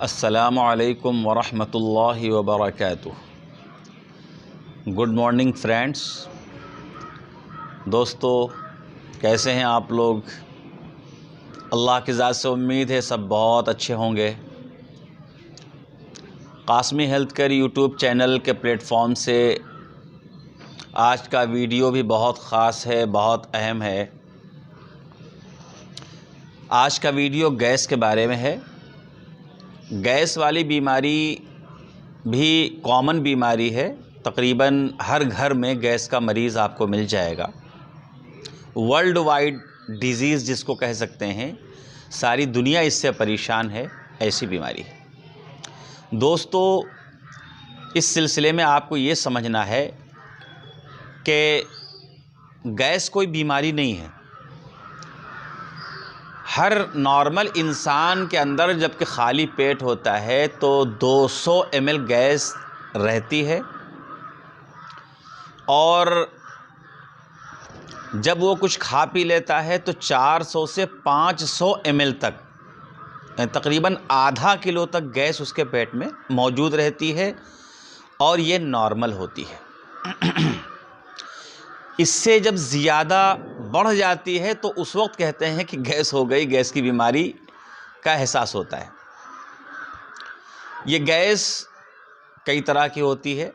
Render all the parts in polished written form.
السلام علیکم ورحمۃ اللہ وبرکاتہ۔ گڈ مارننگ فرینڈس، دوستو کیسے ہیں آپ لوگ؟ اللہ کی ذات سے امید ہے سب بہت اچھے ہوں گے۔ Qasmi health care YouTube channel کے پلیٹ فارم سے آج کا ویڈیو بھی بہت خاص ہے، بہت اہم ہے۔ آج کا ویڈیو گیس کے بارے میں ہے۔ گیس والی بیماری بھی کامن بیماری ہے، تقریباً ہر گھر میں گیس کا مریض آپ کو مل جائے گا۔ ورلڈ وائڈ ڈیزیز جس کو کہہ سکتے ہیں، ساری دنیا اس سے پریشان ہے، ایسی بیماری ہے۔ دوستو اس سلسلے میں آپ کو یہ سمجھنا ہے کہ گیس کوئی بیماری نہیں ہے۔ ہر نارمل انسان کے اندر جب کہ خالی پیٹ ہوتا ہے تو 200 ml گیس رہتی ہے، اور جب وہ کچھ کھا پی لیتا ہے تو 400 سے 500 ml تک، تقریباً آدھا کلو تک گیس اس کے پیٹ میں موجود رہتی ہے، اور یہ نارمل ہوتی ہے۔ اس سے جب زیادہ بڑھ جاتی ہے تو اس وقت کہتے ہیں کہ گیس ہو گئی، گیس کی بیماری کا احساس ہوتا ہے۔ یہ گیس کئی طرح کی ہوتی ہے،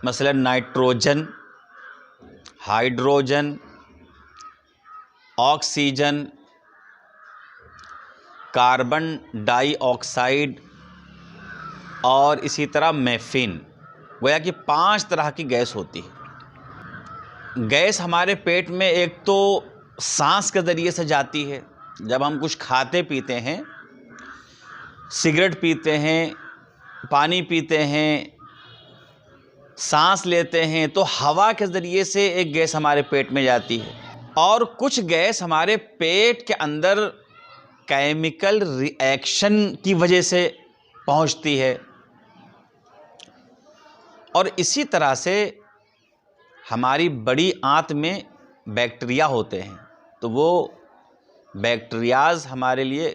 مثلا نائٹروجن، ہائیڈروجن، آکسیجن، کاربن ڈائی آکسائڈ، اور اسی طرح میتھین۔ گویا کہ 5 طرح کی گیس ہوتی ہے۔ گیس ہمارے پیٹ میں ایک تو سانس کے ذریعے سے جاتی ہے، جب ہم کچھ کھاتے پیتے ہیں، سگریٹ پیتے ہیں، پانی پیتے ہیں، سانس لیتے ہیں، تو ہوا کے ذریعے سے ایک گیس ہمارے پیٹ میں جاتی ہے، اور کچھ گیس ہمارے پیٹ کے اندر کیمیکل ری ایکشن کی وجہ سے پہنچتی ہے، اور اسی طرح سے ہماری بڑی آنت میں بیکٹیریا ہوتے ہیں، تو وہ بیکٹیریاز ہمارے لیے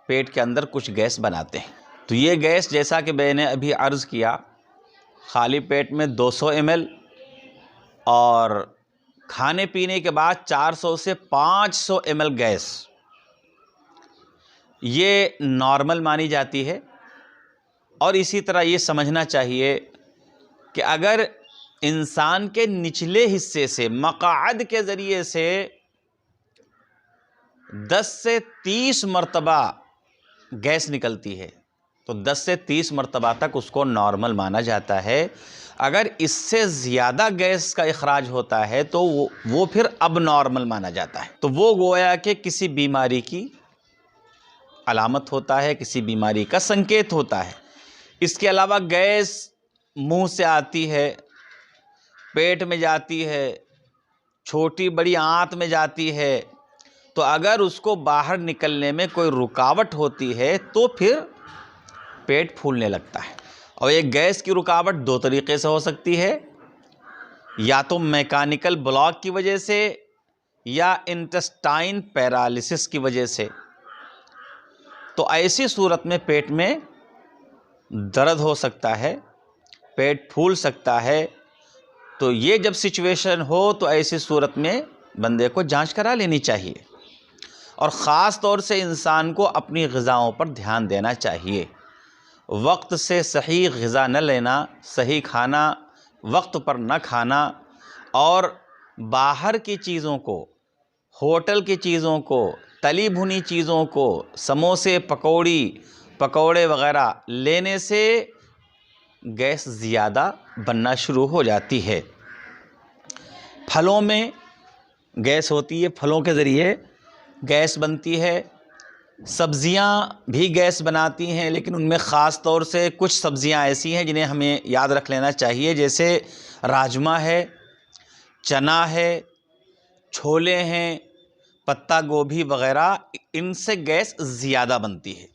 پیٹ کے اندر کچھ گیس بناتے ہیں۔ تو یہ گیس جیسا کہ میں نے ابھی عرض کیا، خالی پیٹ میں 200 ml، اور کھانے پینے کے بعد 400 سے 500 ml گیس، یہ نارمل مانی جاتی ہے۔ اور اسی طرح یہ سمجھنا چاہیے کہ اگر انسان کے نچلے حصے سے، مقعد کے ذریعے سے 10 سے 30 مرتبہ گیس نکلتی ہے تو 10 سے 30 مرتبہ تک اس کو نارمل مانا جاتا ہے۔ اگر اس سے زیادہ گیس کا اخراج ہوتا ہے تو وہ پھر اب نارمل مانا جاتا ہے۔ تو وہ گویا کہ کسی بیماری کی علامت ہوتا ہے، کسی بیماری کا سنکیت ہوتا ہے۔ اس کے علاوہ گیس منہ سے آتی ہے، پیٹ میں جاتی ہے، چھوٹی بڑی آنت میں جاتی ہے، تو اگر اس کو باہر نکلنے میں کوئی رکاوٹ ہوتی ہے تو پھر پیٹ پھولنے لگتا ہے۔ اور ایک گیس کی رکاوٹ 2 طریقے سے ہو سکتی ہے، یا تو میکانیکل بلاک کی وجہ سے، یا انٹسٹائن پیرالسس کی وجہ سے۔ تو ایسی صورت میں پیٹ میں درد ہو سکتا ہے، پیٹ پھول سکتا ہے۔ تو یہ جب سچویشن ہو تو ایسی صورت میں بندے کو جانچ کرا لینی چاہیے، اور خاص طور سے انسان کو اپنی غذاؤں پر دھیان دینا چاہیے۔ وقت سے صحیح غذا نہ لینا، صحیح کھانا وقت پر نہ کھانا، اور باہر کی چیزوں کو، ہوٹل کی چیزوں کو، تلی بھنی چیزوں کو، سموسے، پکوڑے وغیرہ لینے سے گیس زیادہ بننا شروع ہو جاتی ہے۔ پھلوں میں گیس ہوتی ہے، پھلوں کے ذریعے گیس بنتی ہے۔ سبزیاں بھی گیس بناتی ہیں، لیکن ان میں خاص طور سے کچھ سبزیاں ایسی ہیں جنہیں ہمیں یاد رکھ لینا چاہیے، جیسے راجمہ ہے، چنا ہے، چھولے ہیں، پتہ گوبھی وغیرہ، ان سے گیس زیادہ بنتی ہے۔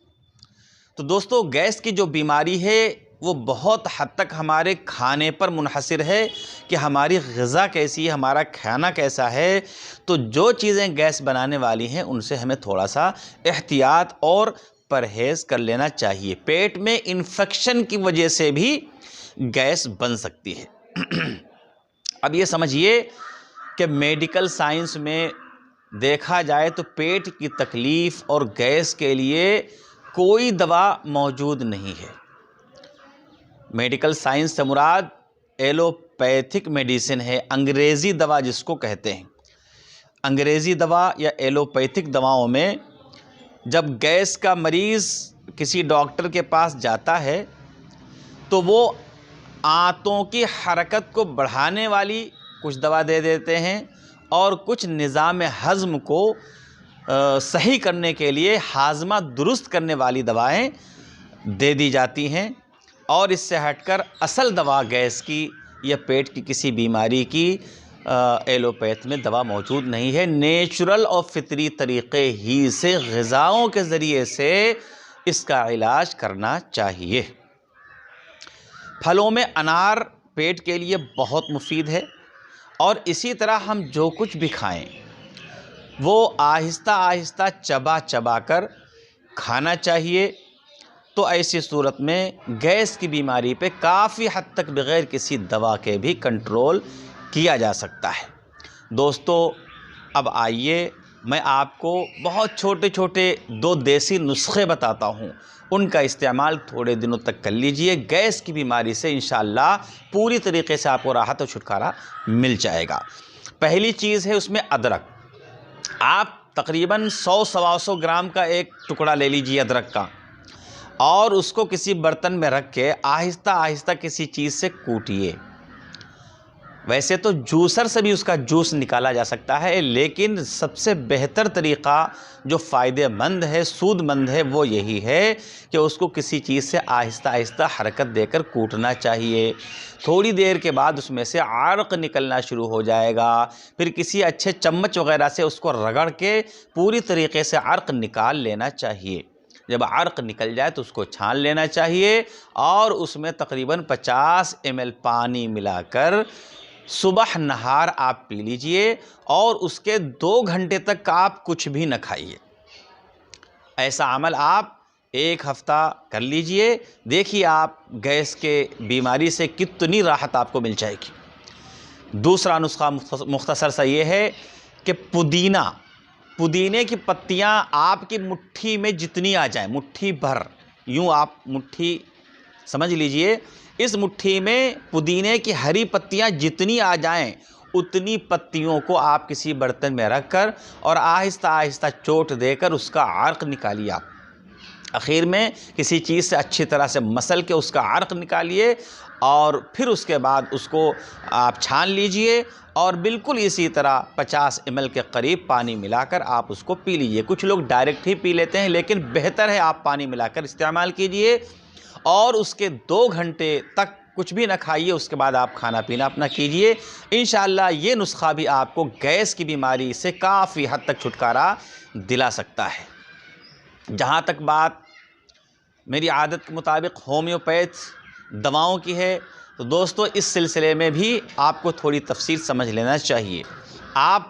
تو دوستو گیس کی جو بیماری ہے وہ بہت حد تک ہمارے کھانے پر منحصر ہے کہ ہماری غذا کیسی ہے، ہمارا کھانا کیسا ہے۔ تو جو چیزیں گیس بنانے والی ہیں ان سے ہمیں تھوڑا سا احتیاط اور پرہیز کر لینا چاہیے۔ پیٹ میں انفیکشن کی وجہ سے بھی گیس بن سکتی ہے۔ اب یہ سمجھیے کہ میڈیکل سائنس میں دیکھا جائے تو پیٹ کی تکلیف اور گیس کے لیے کوئی دوا موجود نہیں ہے۔ میڈیکل سائنس سے مراد ایلوپیتھک میڈیسن ہے، انگریزی دوا جس کو کہتے ہیں۔ انگریزی دوا یا ایلوپیتھک دواؤں میں جب گیس کا مریض کسی ڈاکٹر کے پاس جاتا ہے تو وہ آنتوں کی حرکت کو بڑھانے والی کچھ دوا دے دیتے ہیں اور کچھ نظام ہضم کو صحیح کرنے کے لیے ہاضمہ درست کرنے والی دوائیں دے دی جاتی ہیں، اور اس سے ہٹ کر اصل دوا گیس کی یا پیٹ کی کسی بیماری کی ایلوپیتھ میں دوا موجود نہیں ہے۔ نیچرل اور فطری طریقے ہی سے غذاؤں کے ذریعے سے اس کا علاج کرنا چاہیے۔ پھلوں میں انار پیٹ کے لیے بہت مفید ہے، اور اسی طرح ہم جو کچھ بھی کھائیں وہ آہستہ آہستہ چبا چبا کر کھانا چاہیے۔ تو ایسی صورت میں گیس کی بیماری پہ کافی حد تک بغیر کسی دوا کے بھی کنٹرول کیا جا سکتا ہے۔ دوستو، اب آئیے میں آپ کو بہت چھوٹے چھوٹے 2 دیسی نسخے بتاتا ہوں، ان کا استعمال تھوڑے دنوں تک کر لیجئے۔ گیس کی بیماری سے انشاءاللہ پوری طریقے سے آپ کو راحت اور چھٹکارا مل جائے گا۔ پہلی چیز ہے اس میں ادرک۔ آپ تقریباً 100-125 گرام کا ایک ٹکڑا لے لیجئے ادرک کا، اور اس کو کسی برتن میں رکھ کے آہستہ آہستہ کسی چیز سے کوٹیے۔ ویسے تو جوسر سے بھی اس کا جوس نکالا جا سکتا ہے، لیکن سب سے بہتر طریقہ جو فائدہ مند ہے، سود مند ہے، وہ یہی ہے کہ اس کو کسی چیز سے آہستہ آہستہ حرکت دے کر کوٹنا چاہیے۔ تھوڑی دیر کے بعد اس میں سے عرق نکلنا شروع ہو جائے گا، پھر کسی اچھے چمچ وغیرہ سے اس کو رگڑ کے پوری طریقے سے عرق نکال لینا چاہیے۔ جب عرق نکل جائے تو اس کو چھان لینا چاہیے، اور اس میں تقریباً 50 ml پانی ملا کر صبح نہار آپ پی لیجئے، اور اس کے 2 گھنٹے تک آپ کچھ بھی نہ کھائیے۔ ایسا عمل آپ 1 ہفتہ کر لیجئے، دیکھیے آپ گیس کے بیماری سے کتنی راحت آپ کو مل جائے گی۔ دوسرا نسخہ مختصر سا یہ ہے کہ پودینے کی پتیاں آپ کی مٹھی میں جتنی آ جائیں، مٹھی بھر، یوں آپ مٹھی سمجھ لیجئے، اس مٹھی میں پودینے کی ہری پتیاں جتنی آ جائیں اتنی پتیوں کو آپ کسی برتن میں رکھ کر اور آہستہ آہستہ چوٹ دے کر اس کا عرق نکالیے۔ آپ آخر میں کسی چیز سے اچھی طرح سے مسل کے اس کا عرق نکالیے، اور پھر اس کے بعد اس کو آپ چھان لیجئے، اور بالکل اسی طرح 50 ml کے قریب پانی ملا کر آپ اس کو پی لیجئے۔ کچھ لوگ ڈائریکٹ ہی پی لیتے ہیں، لیکن بہتر ہے آپ پانی ملا کر استعمال کیجئے، اور اس کے 2 گھنٹے تک کچھ بھی نہ کھائیے، اس کے بعد آپ کھانا پینا اپنا کیجئے۔ انشاءاللہ یہ نسخہ بھی آپ کو گیس کی بیماری سے کافی حد تک چھٹکارا دلا سکتا ہے۔ جہاں تک بات میری عادت کے مطابق ہومیوپیتھ دواؤں کی ہے، تو دوستو اس سلسلے میں بھی آپ کو تھوڑی تفصیل سمجھ لینا چاہیے۔ آپ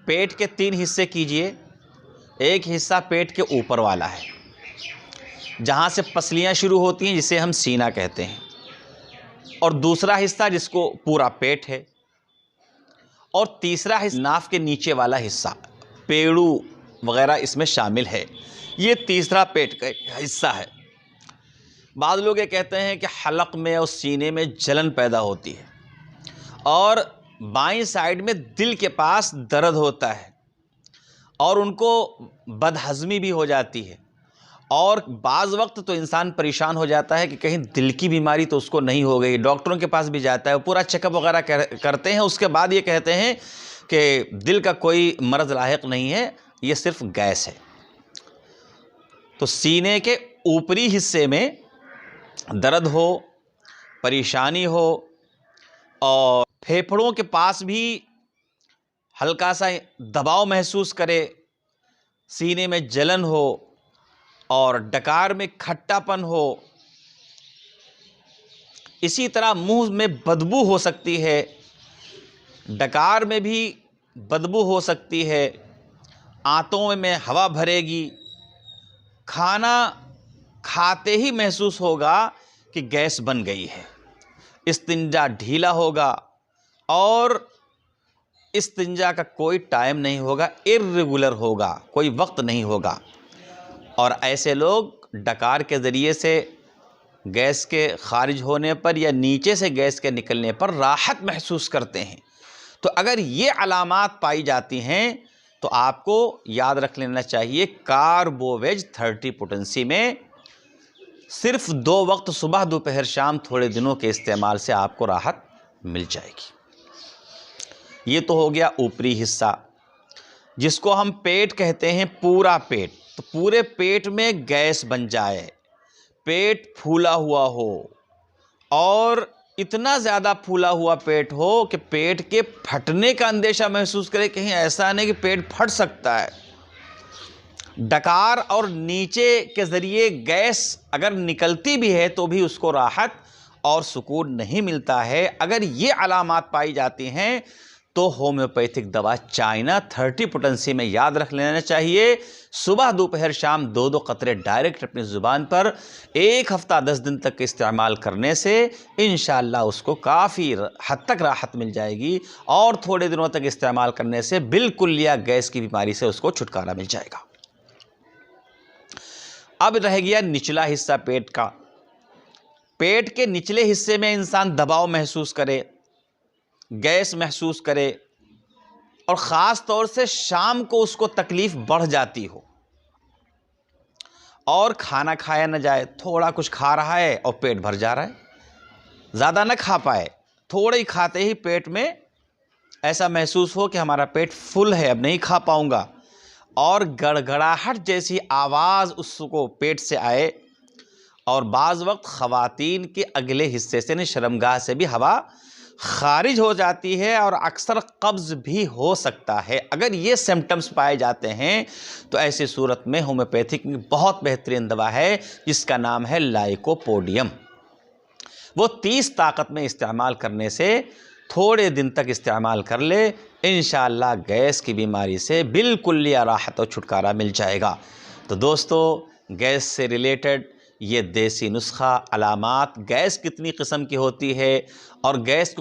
پیٹ کے 3 حصے کیجئے۔ ایک حصہ پیٹ کے اوپر والا ہے، جہاں سے پسلیاں شروع ہوتی ہیں، جسے ہم سینہ کہتے ہیں، اور دوسرا حصہ جس کو پورا پیٹ ہے، اور تیسرا حصہ ناف کے نیچے والا حصہ، پیڑو وغیرہ اس میں شامل ہے۔ یہ تیسرا پیٹ کا حصہ ہے۔ بعض لوگ یہ کہتے ہیں کہ حلق میں اور سینے میں جلن پیدا ہوتی ہے، اور بائیں سائیڈ میں دل کے پاس درد ہوتا ہے، اور ان کو بدہضمی بھی ہو جاتی ہے، اور بعض وقت تو انسان پریشان ہو جاتا ہے کہ کہیں دل کی بیماری تو اس کو نہیں ہو گئی۔ ڈاکٹروں کے پاس بھی جاتا ہے، وہ پورا چیک اپ وغیرہ کرتے ہیں، اس کے بعد یہ کہتے ہیں کہ دل کا کوئی مرض لاحق نہیں ہے، یہ صرف گیس ہے۔ تو سینے کے اوپری حصے میں درد ہو، پریشانی ہو، اور پھیپھڑوں کے پاس بھی ہلکا سا دباؤ محسوس کرے، سینے میں جلن ہو، اور ڈکار میں کھٹا پن ہو، اسی طرح منہ میں بدبو ہو سکتی ہے، ڈکار میں بھی بدبو ہو سکتی ہے، آنتوں میں ہوا بھرے گی، کھانا کھاتے ہی محسوس ہوگا کہ گیس بن گئی ہے، استنجا ڈھیلا ہوگا اور استنجا کا کوئی ٹائم نہیں ہوگا، ارریگولر ہوگا، کوئی وقت نہیں ہوگا، اور ایسے لوگ ڈکار کے ذریعے سے گیس کے خارج ہونے پر یا نیچے سے گیس کے نکلنے پر راحت محسوس کرتے ہیں۔ تو اگر یہ علامات پائی جاتی ہیں تو آپ کو یاد رکھ لینا چاہیے کاربوویج 30 پوٹنسی میں صرف 2 وقت صبح دوپہر شام تھوڑے دنوں کے استعمال سے آپ کو راحت مل جائے گی۔ یہ تو ہو گیا اوپری حصہ جس کو ہم پیٹ کہتے ہیں، پورا پیٹ۔ تو پورے پیٹ میں گیس بن جائے، پیٹ پھولا ہوا ہو اور اتنا زیادہ پھولا ہوا پیٹ ہو کہ پیٹ کے پھٹنے کا اندیشہ محسوس کرے، کہیں ایسا نہیں کہ پیٹ پھٹ سکتا ہے۔ ڈکار اور نیچے کے ذریعے گیس اگر نکلتی بھی ہے تو بھی اس کو راحت اور سکون نہیں ملتا ہے۔ اگر یہ علامات پائی جاتی ہیں تو ہومیوپیتھک دوا چائنا 30 پوٹنسی میں یاد رکھ لینا چاہیے۔ صبح دوپہر شام 2 قطرے ڈائریکٹ اپنی زبان پر 1 ہفتہ 10 دن تک استعمال کرنے سے انشاءاللہ اس کو کافی حد تک راحت مل جائے گی، اور تھوڑے دنوں تک استعمال کرنے سے بالکل گیس کی بیماری سے اس کو چھٹکارا مل جائے گا۔ اب رہ گیا نچلا حصہ پیٹ کا۔ پیٹ کے نچلے حصے میں انسان دباؤ محسوس کرے، گیس محسوس کرے، اور خاص طور سے شام کو اس کو تکلیف بڑھ جاتی ہو اور کھانا کھایا نہ جائے، تھوڑا کچھ کھا رہا ہے اور پیٹ بھر جا رہا ہے، زیادہ نہ کھا پائے، تھوڑے ہی کھاتے ہی پیٹ میں ایسا محسوس ہو کہ ہمارا پیٹ فل ہے، اب نہیں کھا پاؤں گا، اور گڑگڑاہٹ جیسی آواز اس کو پیٹ سے آئے، اور بعض وقت خواتین کے اگلے حصے سے یعنی شرمگاہ سے بھی ہوا خارج ہو جاتی ہے، اور اکثر قبض بھی ہو سکتا ہے۔ اگر یہ سمپٹمز پائے جاتے ہیں تو ایسی صورت میں ہومیوپیتھک میں بہت بہترین دوا ہے جس کا نام ہے لائکوپوڈیم۔ وہ 30 طاقت میں استعمال کرنے سے تھوڑے دن تک استعمال کر لے، انشاءاللہ گیس کی بیماری سے بالکل راحت اور چھٹکارا مل جائے گا۔ تو دوستو، گیس سے ریلیٹڈ یہ دیسی نسخہ، علامات، گیس کتنی قسم کی ہوتی ہے، اور گیس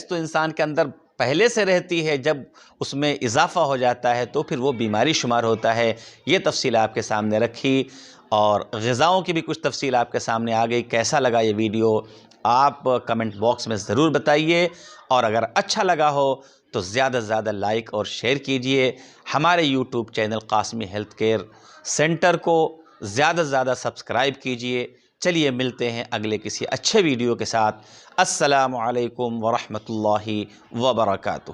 تو انسان کے اندر پہلے سے رہتی ہے، جب اس میں اضافہ ہو جاتا ہے تو پھر وہ بیماری شمار ہوتا ہے، یہ تفصیل آپ کے سامنے رکھی، اور غذاؤں کی بھی کچھ تفصیل آپ کے سامنے آ گئی۔ کیسا لگا یہ ویڈیو آپ کمنٹ باکس میں ضرور بتائیے، اور اگر اچھا لگا ہو تو زیادہ سے زیادہ لائک اور شیئر کیجئے۔ ہمارے YouTube channel Qasmi health care centre کو زیادہ سے زیادہ سبسکرائب کیجئے۔ چلیے ملتے ہیں اگلے کسی اچھے ویڈیو کے ساتھ۔ السلام علیکم ورحمۃ اللہ وبرکاتہ۔